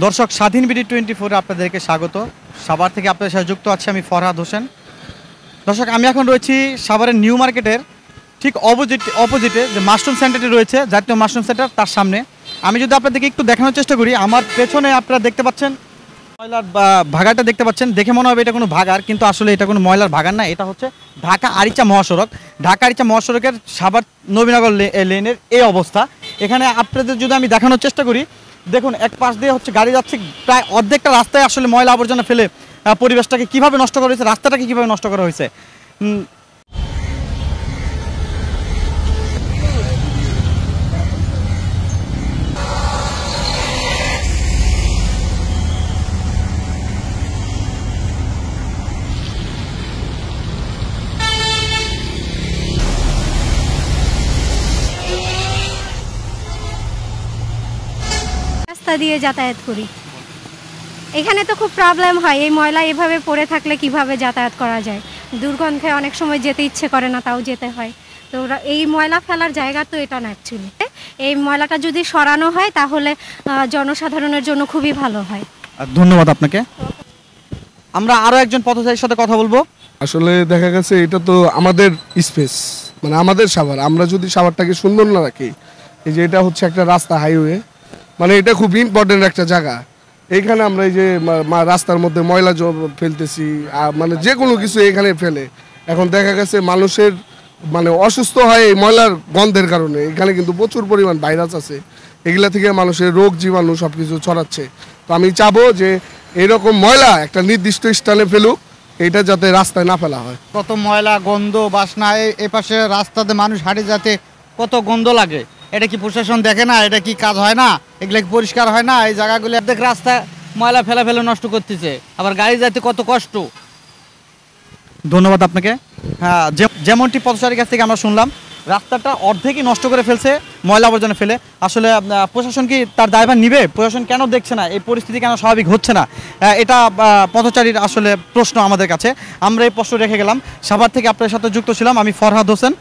দর্শক স্বাধীন বিডি 24 আপনাদেরকে স্বাগত। সাভার থেকে আপনাদের সাথে যুক্ত আছি আমি ফরহাদ হোসেন। দর্শক আমি এখন রয়েছি সাভারের নিউ মার্কেটের ঠিক অপোজিটে যে মাশরুম সেন্টারটি রয়েছে, জাতীয় মাশরুম সেন্টার, তার সামনে। আমি যদি আপনাদেরকে একটু দেখানোর চেষ্টা করি, আমার পেছনে আপনারা দেখতে পাচ্ছেন ময়লার ভাগারটা দেখতে পাচ্ছেন। দেখে মনে হবে এটা কোনো ভাগার, কিন্তু আসলে এটা কোনো ময়লার ভাগার না। এটা হচ্ছে ঢাকা আরিচা মহাসড়ক। ঢাকা আরিচা মহাসড়কের সাভার নবীনগর লেনের এই অবস্থা। এখানে আপনাদের যদি আমি দেখানোর চেষ্টা করি, দেখুন এক পাশ দিয়ে হচ্ছে গাড়ি যাচ্ছে, প্রায় অর্ধেকটা রাস্তায় আসলে ময়লা আবর্জনা ফেলে পরিবেশটাকে কীভাবে নষ্ট করা হয়েছে, রাস্তাটাকে কীভাবে নষ্ট করা হয়েছে। রাস্তা দিয়ে যাতায়াত করি, এখানে তো খুব প্রবলেম হয়। এই ময়লা এভাবে পড়ে থাকলে কিভাবে যাতায়াত করা যায়? দুর্গন্ধে অনেক সময় যেতে ইচ্ছে করে না, তাও যেতে হয়। তো এই ময়লা ফেলার জায়গা তো এটা না অ্যাকচুয়ালি। এই ময়লাটা যদি সরানো হয় তাহলে জনসাধারণের জন্য খুবই ভালো হয়। ধন্যবাদ আপনাকে। আমরা আরও একজন পথচারীর সাথে কথা বলবো। আসলে দেখা গেছে এটা তো আমাদের স্পেস, মানে আমাদের সাভার। আমরা যদি সাভারটাকে সুন্দর না রাখি, এই যে এটা হচ্ছে একটা রাস্তা, হাইওয়ে, মানে এটা খুব ইম্পর্টেন্ট একটা জায়গা। এইখানে আমরা এই যে রাস্তার মধ্যে ময়লা ফেলতেছি, মানে যে কোনো কিছু এখানে ফেলে। এখন দেখা গেছে মানুষের মানে অসুস্থ হয় এই ময়লার গন্ধের কারণে। এখানে কিন্তু প্রচুর পরিমাণ ভাইরাস আছে, এগুলা থেকে মানুষের রোগ জীবাণু সব কিছু ছড়াচ্ছে। তো আমি চাবো যে এইরকম ময়লা একটা নির্দিষ্ট স্থানে ফেলুক, এটা যাতে রাস্তায় না ফেলা হয়। কত ময়লা, গন্ধ, বাসনা, এই পাশে রাস্তাতে মানুষ হাঁটে যাতে কত গন্ধ লাগে। এটা কি প্রশাসন দেখে না? এটা কি কাজ হয় না? এগুলো কি পরিষ্কার হয় না? এই জায়গাগুলো দেখ রাস্তা ময়লা ফেলে নষ্ট করতেছে, আবার গাড়ি যাতে কত কষ্ট। ধন্যবাদ আপনাকে। হ্যাঁ, যেমনটি পথচারীর কাছ থেকে আমরা শুনলাম, রাস্তাটা অর্ধেকই নষ্ট করে ফেলছে ময়লা আবর্জনা ফেলে। আসলে প্রশাসন কি তার দায়ভার নিবে? প্রশাসন কেন দেখছে না? এই পরিস্থিতি কেন স্বাভাবিক হচ্ছে না? এটা পথচারীর আসলে প্রশ্ন আমাদের কাছে। আমরা এই প্রশ্ন রেখে গেলাম। সাভার থেকে আপনার সাথে যুক্ত ছিলাম আমি ফরহাদ হোসেন।